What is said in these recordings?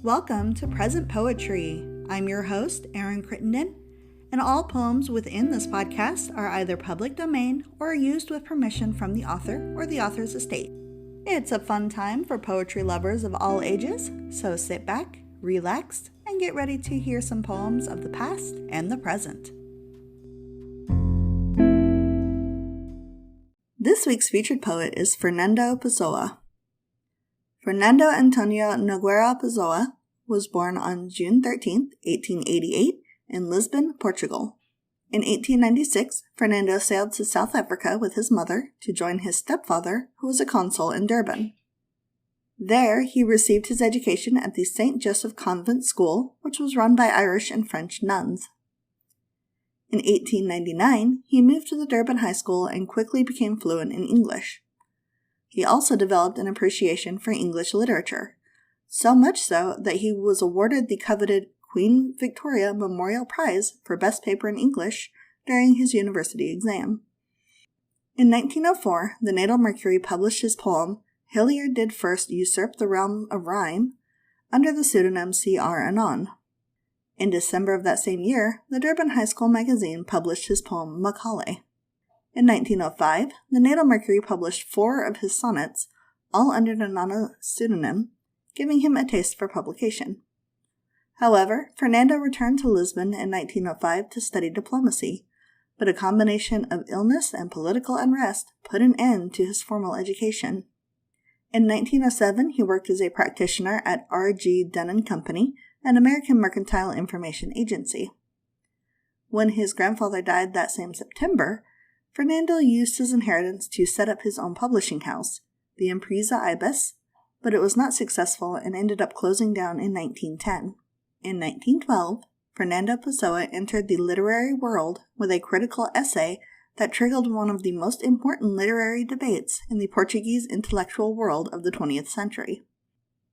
Welcome to Present Poetry. I'm your host, Erin Crittenden, and all poems within this podcast are either public domain or used with permission from the author or the author's estate. It's a fun time for poetry lovers of all ages, so sit back, relax, and get ready to hear some poems of the past and the present. This week's featured poet is Fernando Pessoa. Fernando Antonio Nogueira Pessoa was born on June 13, 1888, in Lisbon, Portugal. In 1896, Fernando sailed to South Africa with his mother to join his stepfather, who was a consul in Durban. There, he received his education at the St. Joseph Convent School, which was run by Irish and French nuns. In 1899, he moved to the Durban High School and quickly became fluent in English. He also developed an appreciation for English literature, so much so that he was awarded the coveted Queen Victoria Memorial Prize for Best Paper in English during his university exam. In 1904, the Natal Mercury published his poem, Hillier Did First Usurp the Realm of Rhyme, under the pseudonym C.R. Anon. In December of that same year, the Durban High School Magazine published his poem, Macaulay. In 1905, the Natal Mercury published 4 of his sonnets, all under an anonymous pseudonym, giving him a taste for publication. However, Fernando returned to Lisbon in 1905 to study diplomacy, but a combination of illness and political unrest put an end to his formal education. In 1907, he worked as a practitioner at R.G. Dunn & Company, an American mercantile information agency. When his grandfather died that same September, Fernando used his inheritance to set up his own publishing house, the Empresa Ibis, but it was not successful and ended up closing down in 1910. In 1912, Fernando Pessoa entered the literary world with a critical essay that triggered one of the most important literary debates in the Portuguese intellectual world of the 20th century.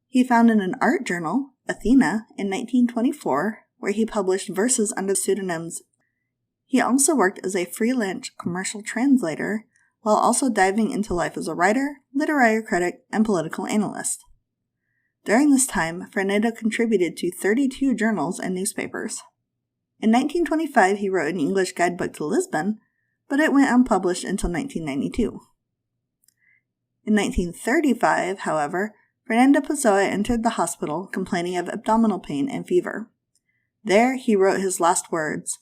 He founded an art journal, Athena, in 1924, where he published verses under pseudonyms. He also worked as a freelance commercial translator, while also diving into life as a writer, literary critic, and political analyst. During this time, Fernando contributed to 32 journals and newspapers. In 1925, he wrote an English guidebook to Lisbon, but it went unpublished until 1992. In 1935, however, Fernando Pessoa entered the hospital complaining of abdominal pain and fever. There he wrote his last words,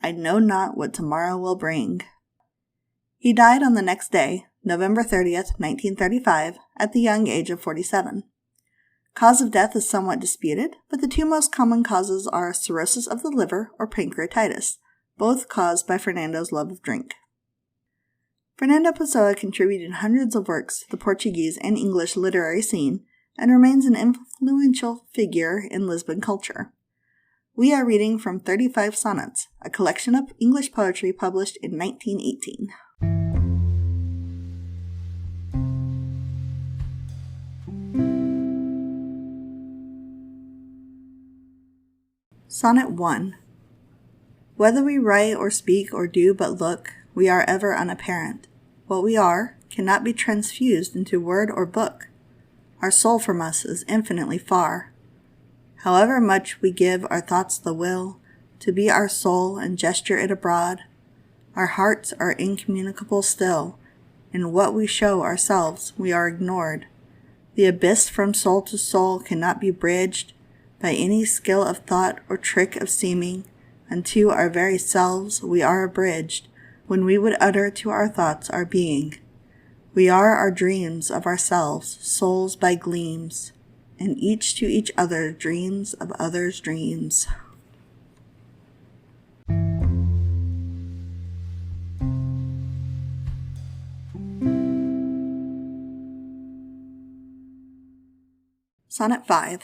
"I know not what tomorrow will bring." He died on the next day, November 30th, 1935, at the young age of 47. Cause of death is somewhat disputed, but the 2 most common causes are cirrhosis of the liver or pancreatitis, both caused by Fernando's love of drink. Fernando Pessoa contributed hundreds of works to the Portuguese and English literary scene and remains an influential figure in Lisbon culture. We are reading from 35 Sonnets, a collection of English poetry published in 1918. Sonnet 1. Whether we write or speak or do but look, we are ever unapparent. What we are cannot be transfused into word or book. Our soul from us is infinitely far. However much we give our thoughts the will to be our soul and gesture it abroad, our hearts are incommunicable still. In what we show ourselves, we are ignored. The abyss from soul to soul cannot be bridged by any skill of thought or trick of seeming. Unto our very selves we are abridged, when we would utter to our thoughts our being. We are our dreams of ourselves, souls by gleams, and each to each other dreams of others' dreams. Sonnet 5.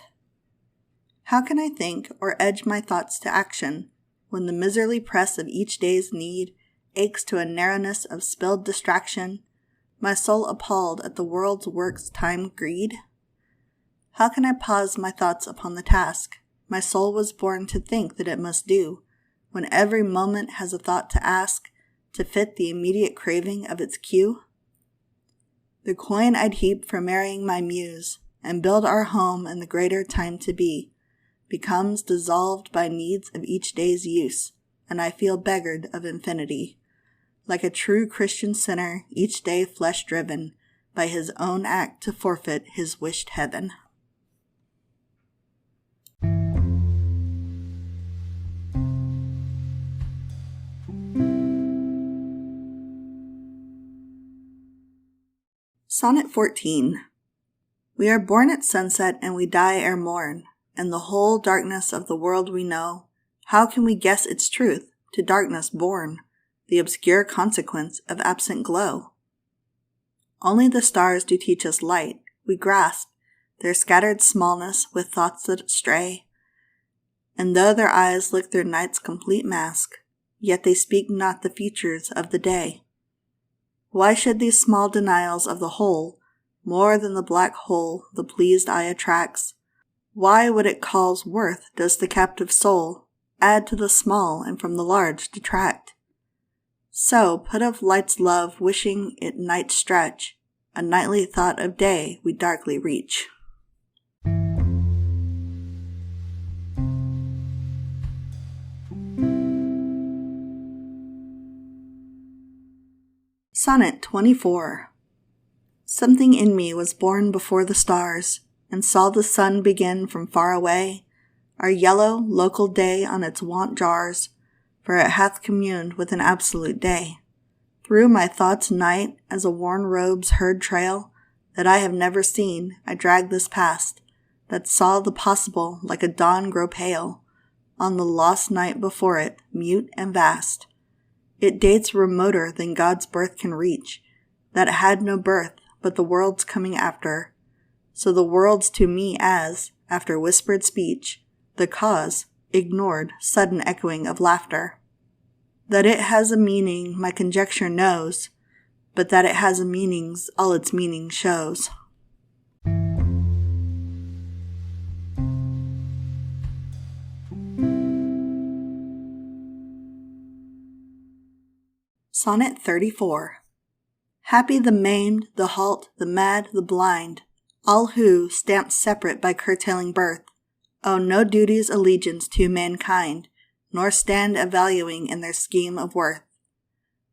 How can I think or edge my thoughts to action when the miserly press of each day's need aches to a narrowness of spilled distraction, my soul appalled at the world's work's time greed? How can I pause my thoughts upon the task my soul was born to think that it must do, when every moment has a thought to ask, to fit the immediate craving of its cue? The coin I'd heap for marrying my muse, and build our home in the greater time to be, becomes dissolved by needs of each day's use, and I feel beggared of infinity. Like a true Christian sinner, each day flesh-driven by his own act to forfeit his wished heaven. Sonnet 14. We are born at sunset and we die ere morn, and the whole darkness of the world we know. How can we guess its truth, to darkness born, the obscure consequence of absent glow? Only the stars do teach us light, we grasp their scattered smallness with thoughts that stray. And though their eyes look their night's complete mask, yet they speak not the features of the day. Why should these small denials of the whole, more than the black hole the pleased eye attracts? Why what it calls worth does the captive soul add to the small and from the large detract? So put of light's love wishing it night stretch, a nightly thought of day we darkly reach. Sonnet 24. Something in me was born before the stars, and saw the sun begin from far away. Our yellow, local day on its wont jars, for it hath communed with an absolute day. Through my thoughts night, as a worn robe's heard trail, that I have never seen, I drag this past, that saw the possible like a dawn grow pale, on the lost night before it, mute and vast. It dates remoter than God's birth can reach, that had no birth, but the world's coming after. So the world's to me as, after whispered speech, the cause, ignored, sudden echoing of laughter. That it has a meaning my conjecture knows, but that it has a meaning's all its meaning shows. Sonnet 34. Happy the maimed, the halt, the mad, the blind, all who, stamped separate by curtailing birth, owe no duty's allegiance to mankind, nor stand a-valuing in their scheme of worth.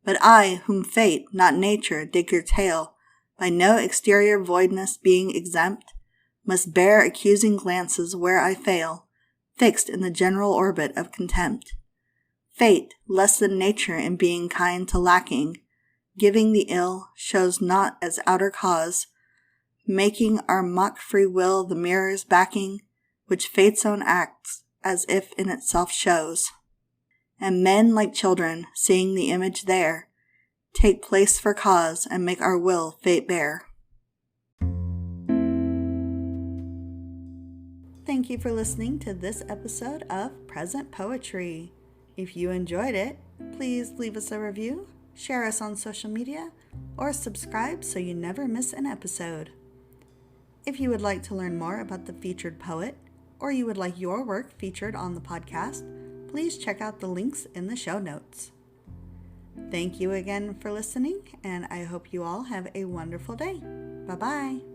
But I, whom fate, not nature, did curtail, by no exterior voidness being exempt, must bear accusing glances where I fail, fixed in the general orbit of contempt. Fate, less than nature in being kind to lacking, giving the ill, shows not as outer cause, making our mock free will the mirror's backing, which fate's own acts, as if in itself shows. And men like children, seeing the image there, take place for cause and make our will fate bear. Thank you for listening to this episode of Present Poetry. If you enjoyed it, please leave us a review, share us on social media, or subscribe so you never miss an episode. If you would like to learn more about the featured poet, or you would like your work featured on the podcast, please check out the links in the show notes. Thank you again for listening, and I hope you all have a wonderful day. Bye-bye.